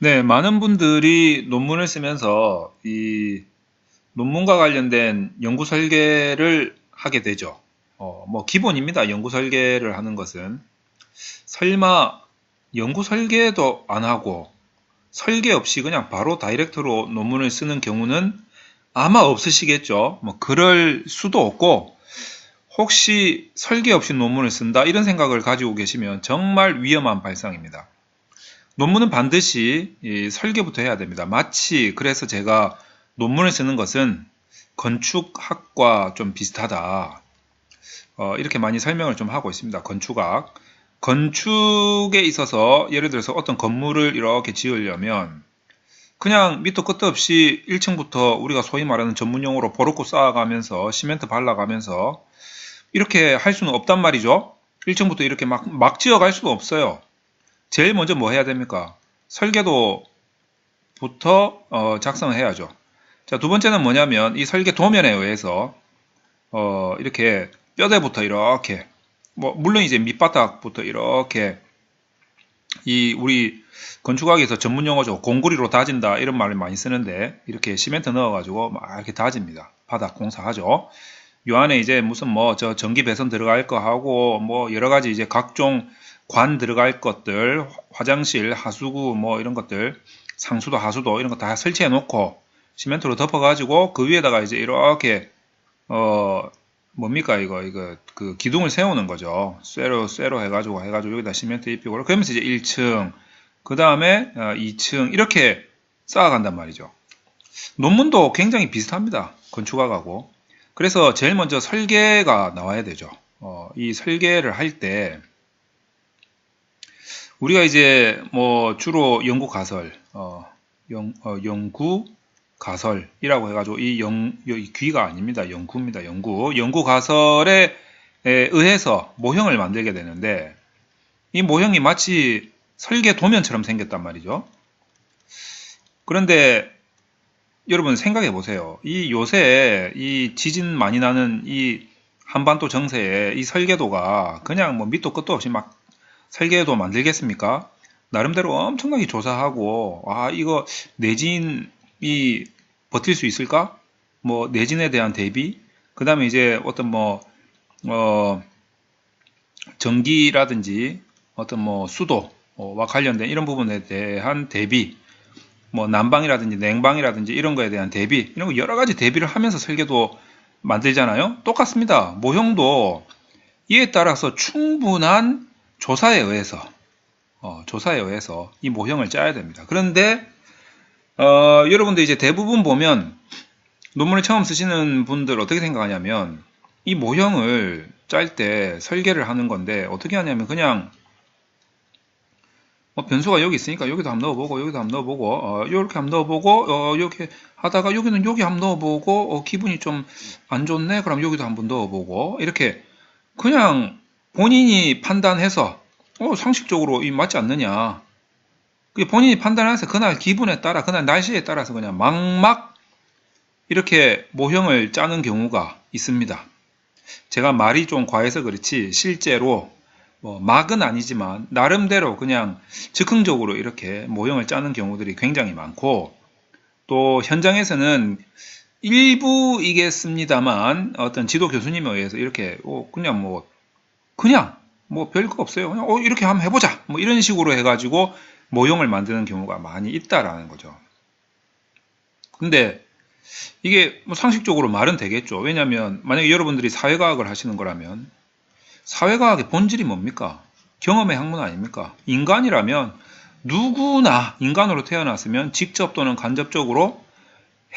네, 많은 분들이 논문을 쓰면서 이 논문과 관련된 연구 설계를 하게 되죠. 뭐 기본입니다. 연구 설계를 하는 것은 설마 연구 설계도 안 하고 설계 없이 그냥 바로 다이렉트로 논문을 쓰는 경우는 아마 없으시겠죠. 뭐 그럴 수도 없고 혹시 설계 없이 논문을 쓴다 이런 생각을 가지고 계시면 정말 위험한 발상입니다. 논문은 반드시 설계부터 해야 됩니다. 마치 그래서 제가 논문을 쓰는 것은 건축학과 좀 비슷하다. 이렇게 많이 설명을 좀 하고 있습니다. 건축학. 건축에 있어서 예를 들어서 어떤 건물을 이렇게 지으려면 그냥 밑도 끝도 없이 1층부터 우리가 소위 말하는 전문용어로 보르코 쌓아가면서 시멘트 발라가면서 이렇게 할 수는 없단 말이죠. 1층부터 이렇게 막 지어갈 수가 없어요. 제일 먼저 뭐 해야 됩니까? 설계도부터 작성을 해야죠. 자, 두 번째는 뭐냐면 이 설계 도면에 의해서 이렇게 뼈대부터 이렇게 뭐 물론 이제 밑바닥부터 이렇게 이 우리 건축학에서 전문 용어죠. 공구리로 다진다 이런 말을 많이 쓰는데 이렇게 시멘트 넣어가지고 막 이렇게 다집니다. 바닥 공사하죠. 요 안에 이제 무슨 뭐 저 전기 배선 들어갈 거 하고 뭐 여러 가지 이제 각종 관 들어갈 것들, 화장실, 하수구 뭐 이런 것들, 상수도 하수도 이런 거 다 설치해 놓고 시멘트로 덮어 가지고 그 위에다가 이제 이렇게 뭡니까 이거 그 기둥을 세우는 거죠. 쇠로 해가지고 여기다 시멘트 입히고 그러면서 이제 1층 그 다음에 2층 이렇게 쌓아간단 말이죠. 논문도 굉장히 비슷합니다. 건축학하고. 그래서 제일 먼저 설계가 나와야 되죠. 이 설계를 할 때 우리가 이제 뭐 주로 연구 가설, 연구 가설이라고 해가지고 이 귀가 아닙니다. 연구입니다. 연구 가설에 의해서 모형을 만들게 되는데 이 모형이 마치 설계 도면처럼 생겼단 말이죠. 그런데 여러분 생각해 보세요. 이 요새 이 지진 많이 나는 이 한반도 정세에 이 설계도가 그냥 뭐 밑도 끝도 없이 막 설계도 만들겠습니까? 나름대로 엄청나게 조사하고 아 이거 내진이 버틸 수 있을까? 뭐 내진에 대한 대비 그 다음에 이제 어떤 뭐 전기라든지 어떤 뭐 수도와 관련된 이런 부분에 대한 대비 뭐 난방이라든지 냉방이라든지 이런 거에 대한 대비 이런 거 여러 가지 대비를 하면서 설계도 만들잖아요. 똑같습니다. 모형도 이에 따라서 충분한 조사에 의해서 이 모형을 짜야 됩니다. 그런데 여러분들 이제 대부분 보면 논문을 처음 쓰시는 분들 어떻게 생각하냐면 이 모형을 짤 때 설계를 하는 건데 어떻게 하냐면 그냥 변수가 여기 있으니까 여기도 한번 넣어보고 여기도 한번 넣어보고 이렇게 한번 넣어보고 이렇게 하다가 여기는 여기 한번 넣어보고 기분이 좀 안 좋네 그럼 여기도 한번 넣어보고 이렇게 그냥 본인이 판단해서 상식적으로 이 맞지 않느냐 본인이 판단해서 그날 기분에 따라 그날 날씨에 따라서 그냥 막막 이렇게 모형을 짜는 경우가 있습니다. 제가 말이 좀 과해서 그렇지 실제로 뭐 막은 아니지만 나름대로 그냥 즉흥적으로 이렇게 모형을 짜는 경우들이 굉장히 많고 또 현장에서는 일부이겠습니다만 어떤 지도 교수님에 의해서 이렇게 그냥 뭐 별거 없어요. 그냥 이렇게 한번 해보자. 뭐 이런 식으로 해가지고 모형을 만드는 경우가 많이 있다라는 거죠. 근데 이게 뭐 상식적으로 말은 되겠죠. 왜냐하면 만약에 여러분들이 사회과학을 하시는 거라면 사회과학의 본질이 뭡니까? 경험의 학문 아닙니까? 인간이라면 누구나 인간으로 태어났으면 직접 또는 간접적으로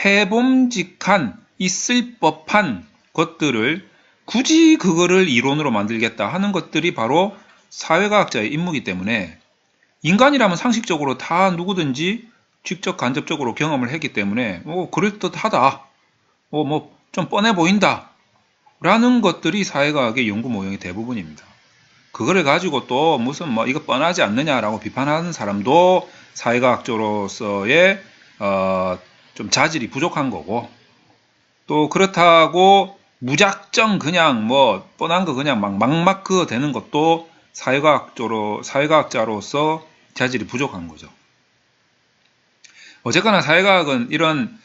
해봄직한 있을 법한 것들을 굳이 그거를 이론으로 만들겠다 하는 것들이 바로 사회과학자의 임무이기 때문에 인간이라면 상식적으로 다 누구든지 직접 간접적으로 경험을 했기 때문에 그럴듯하다. 뭐 좀 뻔해 보인다. 라는 것들이 사회과학의 연구 모형의 대부분입니다. 그거를 가지고 또 무슨 뭐 이거 뻔하지 않느냐라고 비판하는 사람도 사회과학자로서의 좀 자질이 부족한 거고 또 그렇다고 무작정 그냥 뭐 뻔한 거 그냥 막 그어 대는 것도 사회과학자로서 자질이 부족한 거죠. 어쨌거나 사회과학은 이런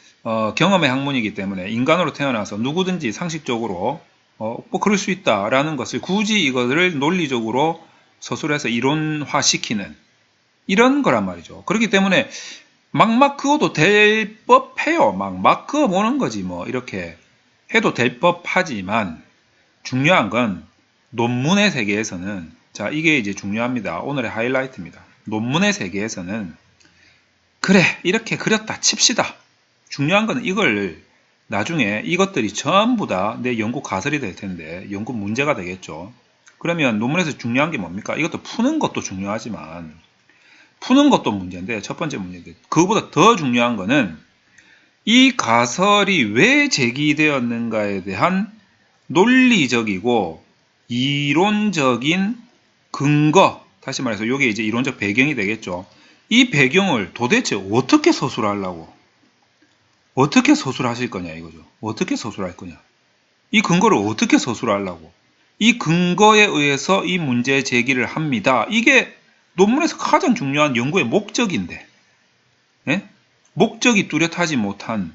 경험의 학문이기 때문에 인간으로 태어나서 누구든지 상식적으로 뭐 그럴 수 있다라는 것을 굳이 이것을 논리적으로 서술해서 이론화시키는 이런 거란 말이죠. 그렇기 때문에 막 그어도 될 법해요. 막 그어보는 거지 뭐 이렇게 해도 될 법하지만 중요한 건 논문의 세계에서는 자 이게 이제 중요합니다. 오늘의 하이라이트입니다. 논문의 세계에서는 그래 이렇게 그렸다 칩시다. 중요한 건 이걸 나중에 이것들이 전부 다 내 연구 가설이 될 텐데 연구 문제가 되겠죠. 그러면 논문에서 중요한 게 뭡니까? 이것도 푸는 것도 중요하지만 푸는 것도 문제인데 첫 번째 문제인데 그거보다 더 중요한 거는 이 가설이 왜 제기되었는가에 대한 논리적이고 이론적인 근거, 다시 말해서 이게 이제 이론적 배경이 되겠죠. 이 배경을 도대체 어떻게 서술하려고? 어떻게 서술하실 거냐 이거죠. 어떻게 서술할 거냐. 이 근거를 어떻게 서술하려고? 이 근거에 의해서 이 문제 제기를 합니다. 이게 논문에서 가장 중요한 연구의 목적인데, 예? 목적이 뚜렷하지 못한,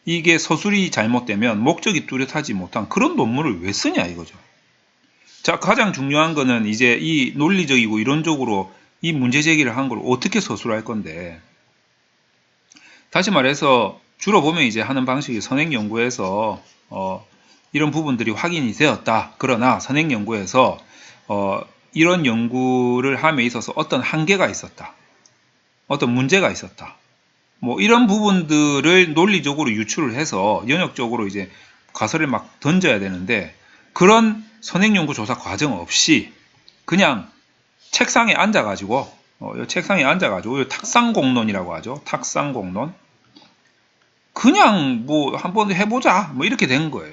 이게 서술이 잘못되면 목적이 뚜렷하지 못한 그런 논문을 왜 쓰냐 이거죠. 자, 가장 중요한 거는 이제 이 논리적이고 이론적으로 이 문제 제기를 한 걸 어떻게 서술할 건데, 다시 말해서 주로 보면 이제 하는 방식이 선행연구에서 이런 부분들이 확인이 되었다. 그러나 선행연구에서 이런 연구를 함에 있어서 어떤 한계가 있었다. 어떤 문제가 있었다. 뭐 이런 부분들을 논리적으로 유출을 해서 영역적으로 이제 가설을 막 던져야 되는데 그런 선행연구 조사 과정 없이 그냥 책상에 앉아가지고 책상에 앉아가지고 탁상공론이라고 하죠. 탁상공론. 그냥 뭐 한번 해보자 뭐 이렇게 된 거예요.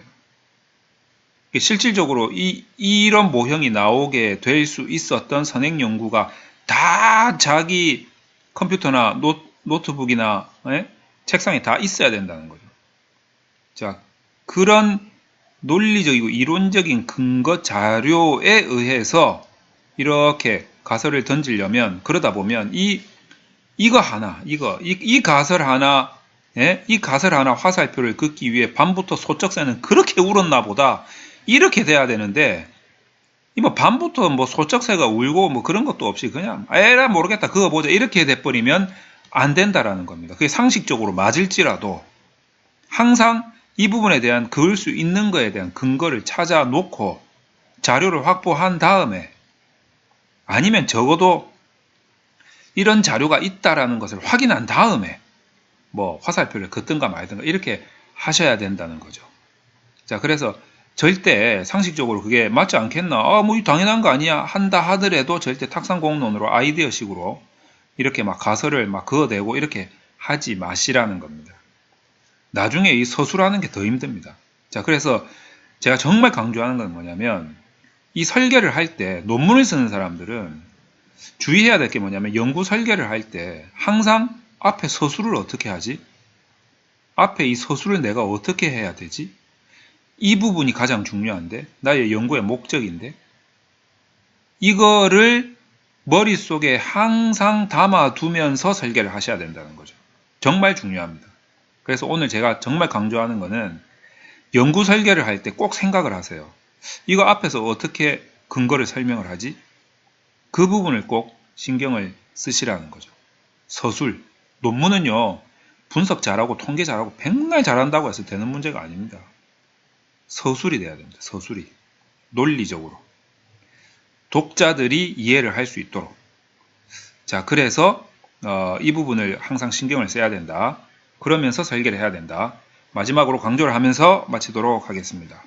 실질적으로 이런 모형이 나오게 될 수 있었던 선행연구가 다 자기 컴퓨터나 노트북이나 책상에 다 있어야 된다는 거죠. 자, 그런 논리적이고 이론적인 근거 자료에 의해서 이렇게 가설을 던지려면 그러다 보면 이거 하나, 이 가설 하나, 이 가설 하나 화살표를 긋기 위해 밤부터 소쩍새는 그렇게 울었나 보다 이렇게 돼야 되는데 뭐 밤부터 뭐 소쩍새가 울고 뭐 그런 것도 없이 그냥 에라 모르겠다 그거 보자 이렇게 돼버리면 안 된다라는 겁니다. 그게 상식적으로 맞을지라도 항상 이 부분에 대한 그을 수 있는 거에 대한 근거를 찾아 놓고 자료를 확보한 다음에 아니면 적어도 이런 자료가 있다라는 것을 확인한 다음에 뭐 화살표를 긋든가 말든가 이렇게 하셔야 된다는 거죠. 자, 그래서 절대 상식적으로 그게 맞지 않겠나? 뭐 당연한 거 아니야? 한다 하더라도 절대 탁상공론으로 아이디어식으로 이렇게 막 가설을 막 그어대고 이렇게 하지 마시라는 겁니다. 나중에 이 서술하는 게 더 힘듭니다. 자, 그래서 제가 정말 강조하는 건 뭐냐면 이 설계를 할 때 논문을 쓰는 사람들은 주의해야 될 게 뭐냐면 연구 설계를 할 때 항상 앞에 서술을 어떻게 하지? 앞에 이 서술을 내가 어떻게 해야 되지? 이 부분이 가장 중요한데 나의 연구의 목적인데 이거를 머릿속에 항상 담아두면서 설계를 하셔야 된다는 거죠. 정말 중요합니다. 그래서 오늘 제가 정말 강조하는 거는 연구 설계를 할 때 꼭 생각을 하세요. 이거 앞에서 어떻게 근거를 설명을 하지? 그 부분을 꼭 신경을 쓰시라는 거죠. 서술, 논문은요. 분석 잘하고 통계 잘하고 백날 잘한다고 해서 되는 문제가 아닙니다. 서술이 돼야 됩니다. 서술이. 논리적으로. 독자들이 이해를 할 수 있도록. 자, 그래서 이 부분을 항상 신경을 써야 된다. 그러면서 설계를 해야 된다. 마지막으로 강조를 하면서 마치도록 하겠습니다.